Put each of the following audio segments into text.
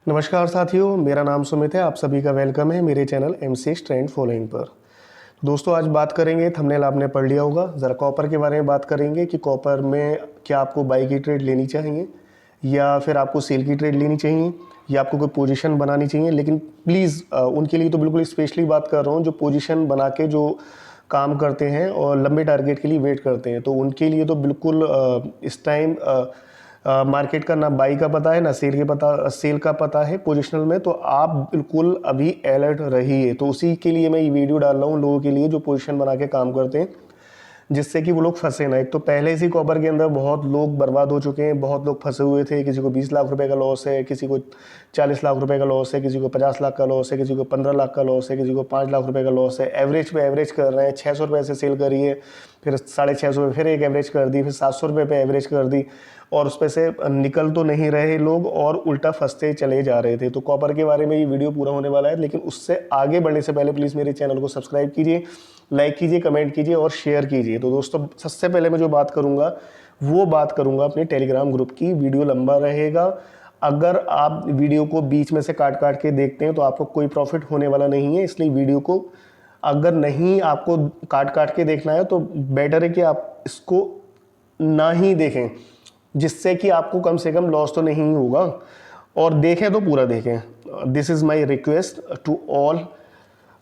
नमस्कार साथियों, मेरा नाम सुमित है। आप सभी का वेलकम है मेरे चैनल एमसीएक्स ट्रेंड फॉलोइंग पर। दोस्तों, आज बात करेंगे, थंबनेल आपने पढ़ लिया होगा, ज़रा कॉपर के बारे में बात करेंगे कि कॉपर में क्या आपको बाई की ट्रेड लेनी चाहिए या फिर आपको सेल की ट्रेड लेनी चाहिए या आपको कोई पोजीशन बनानी चाहिए। लेकिन प्लीज़ उनके लिए तो बिल्कुल स्पेशली बात कर रहा हूँ जो पोजीशन बना के जो काम करते हैं और लंबे टारगेट के लिए वेट करते हैं, तो उनके लिए तो बिल्कुल इस टाइम मार्केट का ना बाई का पता है ना सेल का पता है पोजिशनल में। तो आप बिल्कुल अभी अलर्ट रहिए। तो उसी के लिए मैं ये वीडियो डाल रहा हूँ लोगों के लिए जो पोजीशन बना के काम करते हैं, जिससे कि वो लोग फंसे ना। एक तो पहले से कॉपर के अंदर बहुत लोग बर्बाद हो चुके हैं, बहुत लोग फंसे हुए थे। किसी को 20 लाख रुपए का लॉस है, किसी को 40 लाख रुपए का लॉस है, किसी को 50 लाख का लॉस है, किसी को 15 लाख का लॉस है, किसी को 5 लाख रुपए का लॉस है। एवरेज पे एवरेज कर रहे हैं, 600 रुपये से सेल करिए, फिर 650 फिर एक एवरेज कर दी, फिर 700 रुपये पे एवरेज कर दी, और उस पर से निकल तो नहीं रहे लोग और उल्टा फंसते चले जा रहे थे। तो कॉपर के बारे में ये वीडियो पूरा होने वाला है, लेकिन उससे आगे बढ़ने से पहले प्लीज़ मेरे चैनल को सब्सक्राइब कीजिए, लाइक कीजिए, कमेंट कीजिए और शेयर कीजिए। तो दोस्तों, सबसे पहले मैं जो बात करूंगा वो बात करूंगा अपने टेलीग्राम ग्रुप की। वीडियो लंबा रहेगा, अगर आप वीडियो को बीच में से काट काट के देखते हैं तो आपको कोई प्रॉफिट होने वाला नहीं है। इसलिए वीडियो को अगर नहीं आपको काट काट के देखना है तो बेटर है कि आप इसको ना ही देखें, जिससे कि आपको कम से कम लॉस तो नहीं होगा, और देखें तो पूरा देखें। This is my request to all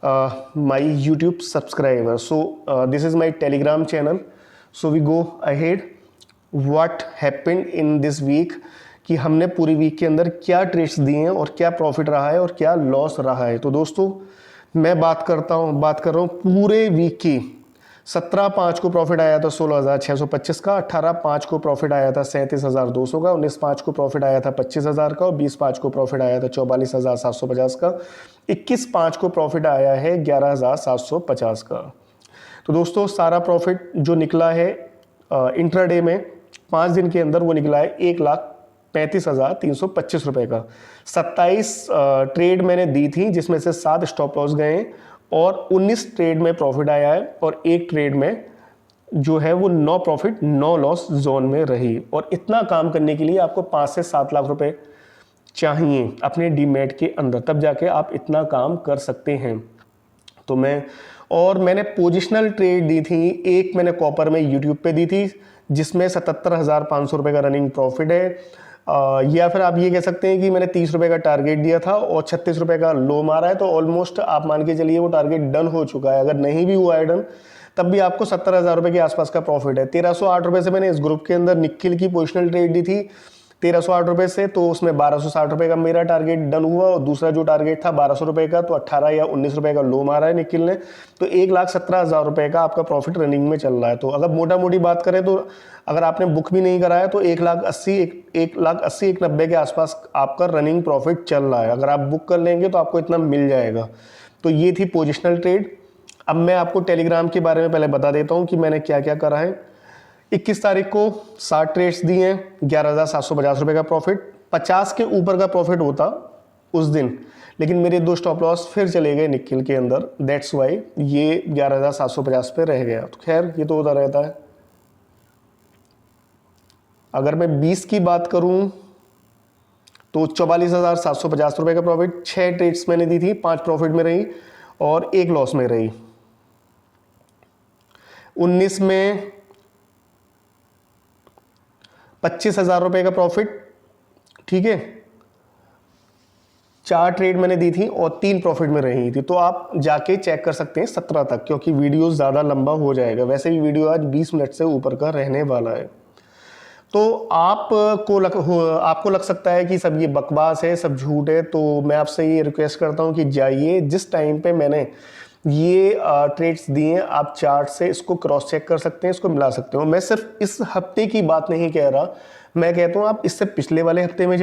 my YouTube subscriber. So this is my Telegram channel. So we go ahead. What happened in this week? कि हमने पूरी वीक के अंदर क्या ट्रेड्स दिए हैं और क्या प्रॉफिट रहा है और क्या लॉस रहा है। तो दोस्तों, मैं बात कर रहा हूँ पूरे वीक की। 17/5 को प्रॉफिट आया था 16,625 का, 18/5 को प्रॉफिट आया था 37,200 का, 19/5 को प्रॉफिट आया था 25,000 का और 20/5 को प्रॉफिट आया था 44,750 का, 21/5 को प्रॉफिट आया है 11,750 का। तो दोस्तों, सारा प्रॉफिट जो निकला है इंट्राडे में 5 दिन के अंदर वो निकला है 1,35,325 रुपये का। 27 ट्रेड मैंने दी थी, जिसमें से 7 स्टॉप लॉस गए और 19 ट्रेड में प्रॉफिट आया है और एक ट्रेड में जो है वो 9 प्रॉफिट 9 लॉस जोन में रही। और इतना काम करने के लिए आपको 5 से 7 लाख रुपए चाहिए अपने डीमैट के अंदर, तब जाके आप इतना काम कर सकते हैं। तो मैंने पोजिशनल ट्रेड दी थी। एक मैंने कॉपर में यूट्यूब पे दी थी, जिसमें 77,500 रुपये का रनिंग प्रॉफिट है। या फिर आप ये कह सकते हैं कि मैंने 30 रुपये का टारगेट दिया था और 36 रुपये का लो मारा है। तो ऑलमोस्ट आप मान के चलिए वो टारगेट डन हो चुका है। अगर नहीं भी हुआ है डन, तब भी आपको 70,000 रुपये के आसपास का प्रॉफिट है। 1,308 रुपये से मैंने इस ग्रुप के अंदर निखिल की पोजिशनल ट्रेड दी थी 1,308 रुपये से, तो उसमें 1,260 रुपये का मेरा टारगेट डन हुआ और दूसरा जो टारगेट था 1,200 रुपये का, तो 18 या 19 रुपये का लो मारा है निखिल ने। तो 1,17,000 रुपये का आपका प्रॉफिट रनिंग में चल रहा है। तो अगर मोटा मोटी बात करें तो अगर आपने बुक भी नहीं कराया तो 1,80,190 के आसपास आपका रनिंग प्रॉफिट चल रहा है। अगर आप बुक कर लेंगे तो आपको इतना मिल जाएगा। तो ये थी पोजिशनल ट्रेड। अब मैं आपको टेलीग्राम के बारे में पहले बता देता हूँ कि मैंने क्या क्या करा है। 21 तारीख को 60 ट्रेड्स दिए हैं, 11,750 रुपये का प्रॉफिट। 50 के ऊपर का प्रॉफिट होता उस दिन, लेकिन मेरे 2 स्टॉप लॉस फिर चले गए निखिल के अंदर, दैट्स वाई ये 11,750 पे रह गया। तो खैर, ये तो होता रहता है। अगर मैं 20 की बात करूं तो 44,750 रुपये का प्रॉफिट। 6 ट्रेड्स मैंने दी थी, 5 प्रॉफिट में रही और 1 लॉस में रही। 19 में 25,000 रुपये का प्रॉफिट, ठीक है। 4 ट्रेड मैंने दी थी और 3 प्रॉफिट में रही थी। तो आप जाके चेक कर सकते हैं 17 तक, क्योंकि वीडियो ज़्यादा लंबा हो जाएगा। वैसे भी वीडियो आज 20 मिनट से ऊपर का रहने वाला है। तो आपको लग सकता है कि सब ये बकवास है, सब झूठ है। तो मैं आपसे ये रिक्वेस्ट करता हूँ कि जाइए, जिस टाइम पे मैंने ये ट्रेड्स दिए हैं आप चार्ट से इसको क्रॉस चेक कर सकते हैं, इसको मिला सकते हो। मैं सिर्फ इस हफ्ते की बात नहीं कह रहा, मैं कहता हूँ आप इससे पिछले वाले हफ्ते में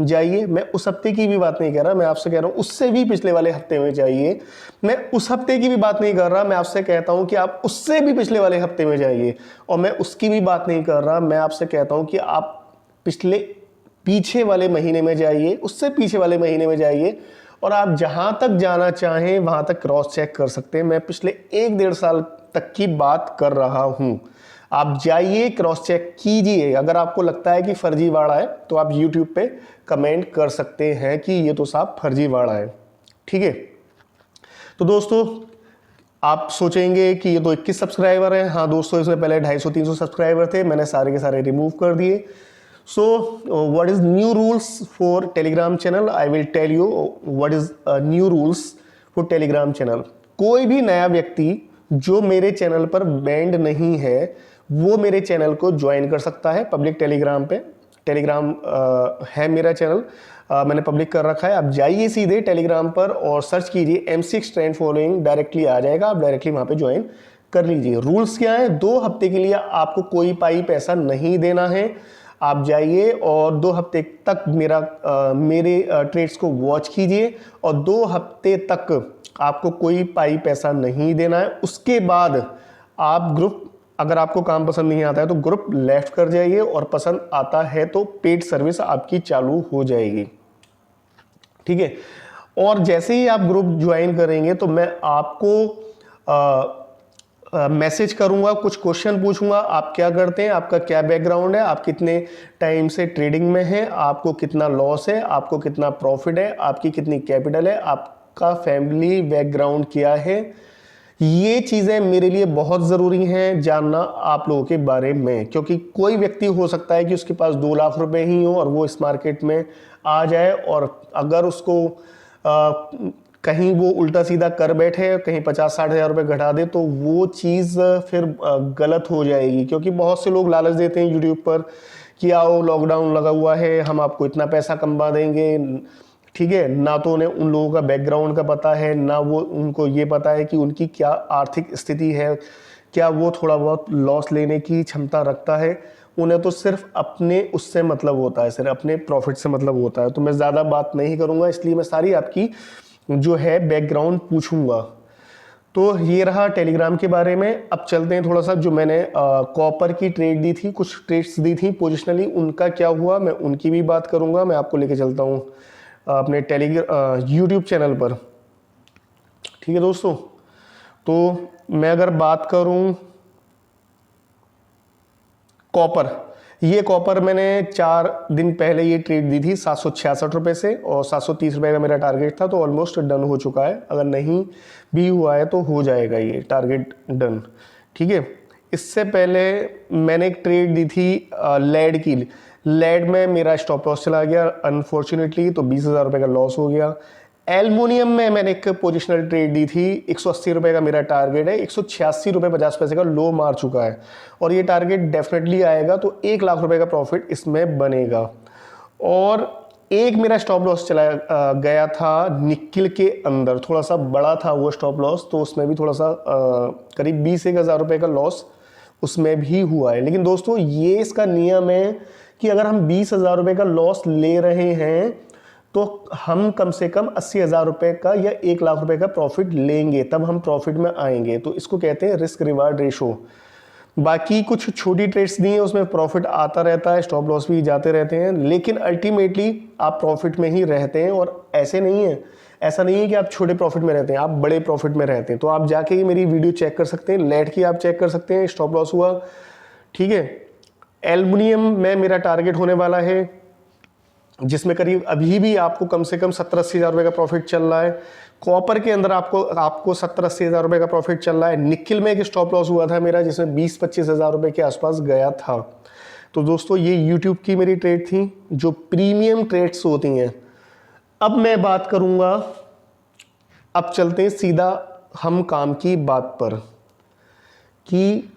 जाइए। मैं उस हफ्ते की भी बात नहीं कह रहा, मैं आपसे कह रहा हूँ उससे भी पिछले वाले हफ्ते में जाइए। मैं उस हफ्ते की भी बात नहीं कर रहा, मैं आपसे कहता हूँ कि आप उससे भी पिछले वाले हफ्ते में जाइए। और मैं उसकी भी बात नहीं कर रहा, मैं आपसे कहता हूँ कि आप पीछे वाले महीने में जाइए, उससे पीछे वाले महीने में जाइए, और आप जहां तक जाना चाहें वहां तक क्रॉस चेक कर सकते हैं। मैं पिछले 1-1.5 साल तक की बात कर रहा हूं। आप जाइए, क्रॉस चेक कीजिए। अगर आपको लगता है कि फर्जीवाड़ा है तो आप YouTube पे कमेंट कर सकते हैं कि ये तो साहब फर्जीवाड़ा है। ठीक है, तो दोस्तों आप सोचेंगे कि ये तो 21 सब्सक्राइबर हैं। हाँ दोस्तों, इसमें पहले 250-300 सब्सक्राइबर थे, मैंने सारे के सारे रिमूव कर दिए। So what is new rules for Telegram channel? I will tell you what is new rules for Telegram channel. कोई भी नया व्यक्ति जो मेरे चैनल पर बैंड नहीं है वो मेरे चैनल को ज्वाइन कर सकता है पब्लिक टेलीग्राम पे। टेलीग्राम है मेरा चैनल, मैंने पब्लिक कर रखा है। आप जाइए सीधे टेलीग्राम पर और सर्च कीजिए M6 ट्रेंड फॉलोइंग, डायरेक्टली आ जाएगा, आप डायरेक्टली वहां पे ज्वाइन कर लीजिए। रूल्स क्या है? 2 हफ्ते के लिए आपको कोई पाई पैसा नहीं देना है। आप जाइए और 2 हफ्ते तक मेरे ट्रेड्स को वॉच कीजिए और 2 हफ्ते तक आपको कोई पाई पैसा नहीं देना है। उसके बाद आप ग्रुप, अगर आपको काम पसंद नहीं आता है तो ग्रुप लेफ्ट कर जाइए और पसंद आता है तो पेड सर्विस आपकी चालू हो जाएगी। ठीक है, और जैसे ही आप ग्रुप ज्वाइन करेंगे तो मैं आपको मैसेज करूंगा, कुछ क्वेश्चन पूछूंगा, आप क्या करते हैं, आपका क्या बैकग्राउंड है, आप कितने टाइम से ट्रेडिंग में हैं, आपको कितना लॉस है, आपको कितना प्रॉफिट है, आपकी कितनी कैपिटल है, आपका फैमिली बैकग्राउंड क्या है। ये चीज़ें मेरे लिए बहुत ज़रूरी हैं जानना आप लोगों के बारे में, क्योंकि कोई व्यक्ति हो सकता है कि उसके पास 2 लाख रुपए ही हो और वो इस मार्केट में आ जाए, और अगर उसको कहीं वो उल्टा सीधा कर बैठे, कहीं 50-60 हज़ार रुपये घटा दे, तो वो चीज़ फिर गलत हो जाएगी। क्योंकि बहुत से लोग लालच देते हैं यूट्यूब पर कि आओ लॉकडाउन लगा हुआ है, हम आपको इतना पैसा कमा देंगे। ठीक है, ना तो उन्हें उन लोगों का बैकग्राउंड का पता है, ना वो उनको ये पता है कि उनकी क्या आर्थिक स्थिति है, क्या वो थोड़ा बहुत लॉस लेने की क्षमता रखता है। उन्हें तो सिर्फ अपने उससे मतलब होता है, सिर्फ अपने प्रॉफिट से मतलब होता है। तो मैं ज़्यादा बात नहीं करूँगा, इसलिए मैं सारी आपकी जो है बैकग्राउंड पूछूंगा। तो ये रहा टेलीग्राम के बारे में। अब चलते हैं थोड़ा सा, जो मैंने कॉपर की ट्रेड दी थी, कुछ ट्रेड्स दी थी पोजिशनली, उनका क्या हुआ मैं उनकी भी बात करूँगा। मैं आपको लेके चलता हूँ अपने यूट्यूब चैनल पर। ठीक है दोस्तों, तो मैं अगर बात करूं कॉपर, ये कॉपर मैंने 4 दिन पहले ये ट्रेड दी थी 766 रुपये से, और 730 रुपये का मेरा टारगेट था, तो ऑलमोस्ट डन हो चुका है। अगर नहीं भी हुआ है तो हो जाएगा ये टारगेट डन। ठीक है, इससे पहले मैंने एक ट्रेड दी थी लेड की। लेड में मेरा स्टॉप लॉस चला गया अनफॉर्चुनेटली, तो 20,000 रुपये का लॉस हो गया। एल्युमिनियम में मैंने एक पोजिशनल ट्रेड दी थी, 180 रुपये का मेरा टारगेट है, 186 रुपये 50 पैसे का लो मार चुका है, और ये टारगेट डेफिनेटली आएगा, तो 1 लाख रुपए का प्रॉफिट इसमें बनेगा। और एक मेरा स्टॉप लॉस चला गया था निकिल के अंदर, थोड़ा सा बड़ा था वो स्टॉप लॉस, तो उसमें भी थोड़ा सा करीब 20-1 हज़ार रुपये का लॉस उसमें भी हुआ है। लेकिन दोस्तों ये इसका नियम है कि अगर हम 20,000 रुपये का लॉस ले रहे हैं तो हम कम से कम 80,000 रुपये का या 1 लाख रुपए का प्रॉफिट लेंगे, तब हम प्रॉफिट में आएंगे। तो इसको कहते हैं रिस्क रिवार्ड रेशो। बाकी कुछ छोटी ट्रेड्स दी हैं, उसमें प्रॉफिट आता रहता है, स्टॉप लॉस भी जाते रहते हैं, लेकिन अल्टीमेटली आप प्रॉफिट में ही रहते हैं। और ऐसा नहीं है कि आप छोटे प्रॉफिट में रहते हैं, आप बड़े प्रॉफिट में रहते हैं। तो आप जाके ये मेरी वीडियो चेक कर सकते हैं, लेट की आप चेक कर सकते हैं, स्टॉप लॉस हुआ। ठीक है, एल्युमिनियम में मेरा टारगेट होने वाला है, जिसमें करीब अभी भी आपको कम से कम 70-80 हज़ार रुपये का प्रॉफिट चल रहा है। कॉपर के अंदर आपको 70-80 हज़ार रुपये का प्रॉफिट चल रहा है। निकिल में एक स्टॉप लॉस हुआ था मेरा, जिसमें 20-25 हज़ार रुपये के आसपास गया था। तो दोस्तों ये यूट्यूब की मेरी ट्रेड थी, जो प्रीमियम ट्रेड्स होती हैं। अब मैं बात करूंगा, अब चलते हैं सीधा हम काम की बात पर कि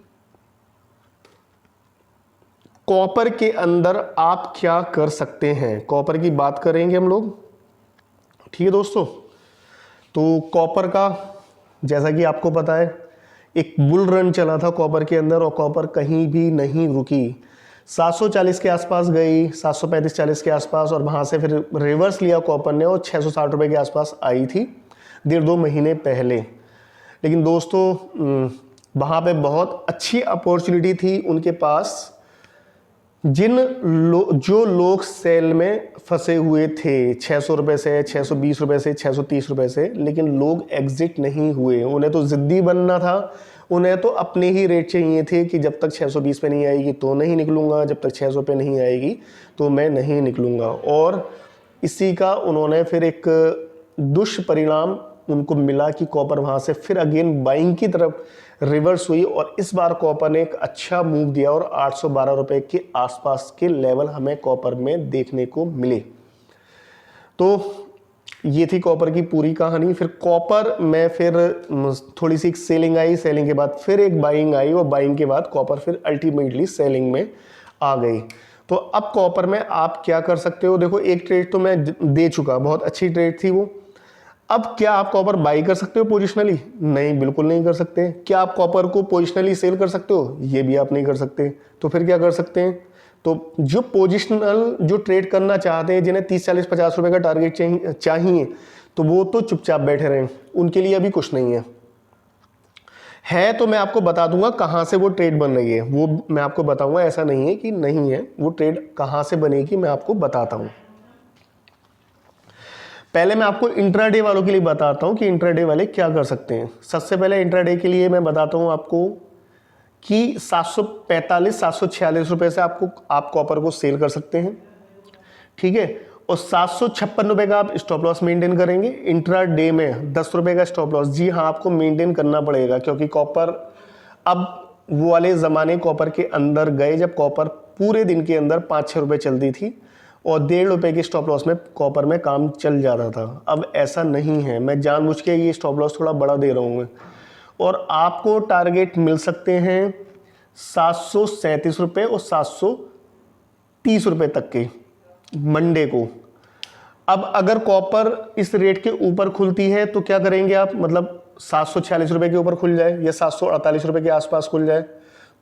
कॉपर के अंदर आप क्या कर सकते हैं। कॉपर की बात करेंगे हम लोग। ठीक है दोस्तों, तो कॉपर का जैसा कि आपको पता है एक बुल रन चला था कॉपर के अंदर, और कॉपर कहीं भी नहीं रुकी। 740 के आसपास गई, 735-40 के आसपास, और वहाँ से फिर रिवर्स लिया कॉपर ने और 660 रुपये के आसपास आई थी 1.5-2 महीने पहले। लेकिन दोस्तों वहाँ पे बहुत अच्छी अपॉर्चुनिटी थी उनके पास, जो लोग सेल में फंसे हुए थे 600 रुपये से, 620 रुपये से, 630 रुपये से, लेकिन लोग एग्जिट नहीं हुए। उन्हें तो ज़िद्दी बनना था, उन्हें तो अपने ही रेट चाहिए थे कि जब तक 620 पे नहीं आएगी तो नहीं निकलूँगा, जब तक 600 पे नहीं आएगी तो मैं नहीं निकलूँगा। और इसी का उन्होंने फिर एक दुष्परिणाम उनको मिला कि कॉपर वहाँ से फिर अगेन बाइंग की तरफ रिवर्स हुई और इस बार कॉपर ने एक अच्छा मूव दिया और 812 रुपये के आसपास के लेवल हमें कॉपर में देखने को मिले। तो ये थी कॉपर की पूरी कहानी। फिर कॉपर में फिर थोड़ी सी सेलिंग आई, सेलिंग के बाद फिर एक बाइंग आई और बाइंग के बाद कॉपर फिर अल्टीमेटली सेलिंग में आ गई। तो अब कॉपर में आप क्या कर सकते हो, देखो एक ट्रेड तो मैं दे चुका, बहुत अच्छी ट्रेड थी वो। अब क्या आप कॉपर बाई कर सकते हो पोजिशनली? नहीं, बिल्कुल नहीं कर सकते। क्या आप कॉपर को पोजिशनली सेल कर सकते हो? ये भी आप नहीं कर सकते। तो फिर क्या कर सकते हैं? तो जो पोजिशनल जो ट्रेड करना चाहते हैं, जिन्हें 30 40 50 रुपए का टारगेट चाहिए, तो वो तो चुपचाप बैठे रहें, उनके लिए अभी कुछ नहीं है तो मैं आपको बता दूंगा कहाँ से वो ट्रेड बन रही है, वो मैं आपको बताऊंगा। ऐसा नहीं है कि नहीं है, वो ट्रेड कहाँ से बनेगी मैं आपको बताता हूँ। पहले मैं आपको इंट्राडे वालों के लिए बताता हूँ कि इंट्राडे वाले क्या कर सकते हैं। सबसे पहले इंट्राडे के लिए मैं बताता हूँ आपको कि 745 746 रुपये से आप कॉपर को सेल कर सकते हैं, ठीक है। और 756 रुपये का आप स्टॉप लॉस मेंटेन करेंगे। इंट्राडे में 10 रुपये का स्टॉप लॉस, जी हाँ, आपको मेंटेन करना पड़ेगा क्योंकि कॉपर अब वो वाले ज़माने कॉपर के अंदर गए जब कॉपर पूरे दिन के अंदर 5-6 रुपये चलती थी और 1.5 रुपये के स्टॉप लॉस में कॉपर में काम चल जाता था। अब ऐसा नहीं है, मैं जानबूझ के ये स्टॉप लॉस थोड़ा बड़ा दे रहा हूँ और आपको टारगेट मिल सकते हैं 737 रुपये और 730 रुपये तक के मंडे को। अब अगर कॉपर इस रेट के ऊपर खुलती है तो क्या करेंगे आप, मतलब 746 रुपये के ऊपर खुल जाए या 748 रुपये के आसपास खुल जाए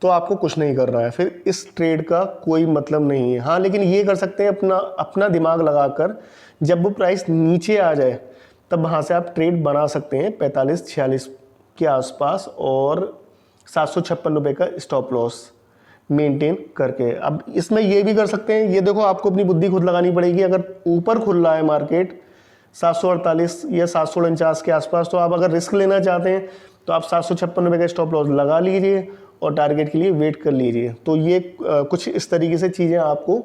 तो आपको कुछ नहीं कर रहा है, फिर इस ट्रेड का कोई मतलब नहीं है। हाँ, लेकिन ये कर सकते हैं अपना दिमाग लगाकर, जब वो प्राइस नीचे आ जाए तब वहाँ से आप ट्रेड बना सकते हैं 45-46 के आसपास और 756 रुपये का स्टॉप लॉस मेंटेन करके। अब इसमें ये भी कर सकते हैं, ये देखो आपको अपनी बुद्धि खुद लगानी पड़ेगी। अगर ऊपर खुल रहा है मार्केट 748 या 749 के आसपास, तो आप अगर रिस्क लेना चाहते हैं तो आप 756 रुपये का स्टॉप लॉस लगा लीजिए और टारगेट के लिए वेट कर लीजिए। तो ये कुछ इस तरीके से चीज़ें आपको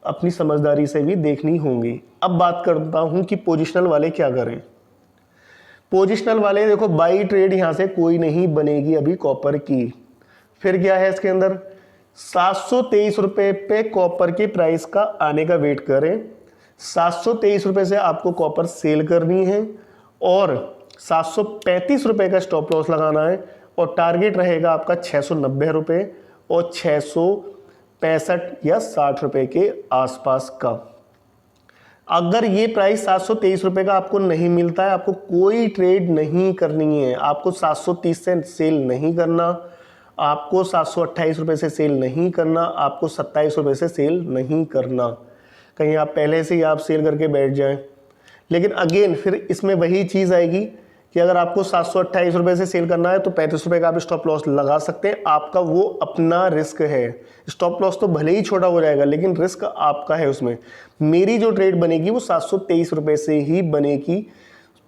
अपनी समझदारी से भी देखनी होंगी। अब बात करता हूँ कि पोजिशनल वाले क्या करें। पोजिशनल वाले देखो, बाई ट्रेड यहाँ से कोई नहीं बनेगी अभी कॉपर की। फिर क्या है इसके अंदर, 723 रुपये पे कॉपर की प्राइस का आने का वेट करें। 723 रुपये से आपको कॉपर सेल करनी है और 735 रुपये का स्टॉप लॉस लगाना है और टारगेट रहेगा आपका 690 रुपये और 665 या 60 रुपये के आसपास का। अगर ये प्राइस 723 रुपये का आपको नहीं मिलता है, आपको कोई ट्रेड नहीं करनी है। आपको 730 से सेल नहीं करना, आपको 728 रुपये से सेल नहीं करना, आपको 27 रुपये से सेल नहीं करना। कहीं आप पहले से ही आप सेल करके बैठ जाएं। लेकिन अगेन फिर इसमें वही चीज़ आएगी कि अगर आपको 728 रुपये से सेल करना है तो 35 रुपये का आप स्टॉप लॉस लगा सकते हैं। आपका वो अपना रिस्क है। स्टॉप लॉस तो भले ही छोटा हो जाएगा लेकिन रिस्क आपका है उसमें। मेरी जो ट्रेड बनेगी वो 723 रुपये से ही बनेगी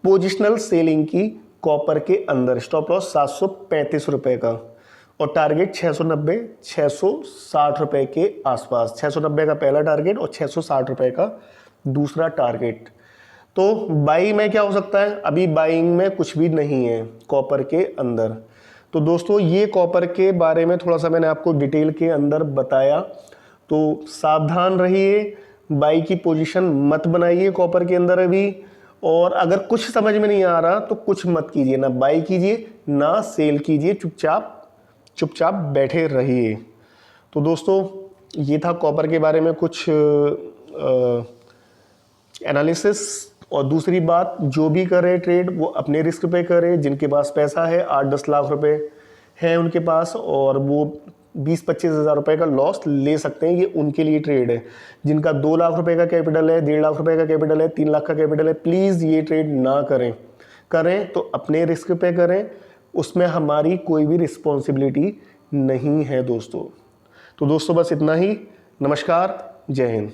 पोजिशनल सेलिंग की कॉपर के अंदर। स्टॉप लॉस 735 रुपये का और टारगेट 690 660 रुपये के आसपास। 690 का पहला टारगेट और 660 रुपये का दूसरा टारगेट। तो बाई में क्या हो सकता है, अभी बाइंग में कुछ भी नहीं है कॉपर के अंदर। तो दोस्तों ये कॉपर के बारे में थोड़ा सा मैंने आपको डिटेल के अंदर बताया, तो सावधान रहिए, बाई की पोजीशन मत बनाइए कॉपर के अंदर अभी। और अगर कुछ समझ में नहीं आ रहा तो कुछ मत कीजिए, ना बाई कीजिए ना सेल कीजिए, चुपचाप बैठे रहिए। तो दोस्तों ये था कॉपर के बारे में कुछ एनालिसिस। और दूसरी बात, जो भी करे ट्रेड वो अपने रिस्क पे करे। जिनके पास पैसा है 8-10 लाख रुपए है उनके पास और वो 20-25 हज़ार रुपये का लॉस ले सकते हैं, ये उनके लिए ट्रेड है। जिनका 2 लाख रुपए का कैपिटल है, 1.5 लाख रुपए का कैपिटल है, 3 लाख का कैपिटल है, प्लीज़ ये ट्रेड ना करें तो अपने रिस्क पे करें, उसमें हमारी कोई भी रिस्पॉन्सिबिलिटी नहीं है दोस्तों। तो दोस्तों बस इतना ही। नमस्कार, जय हिंद।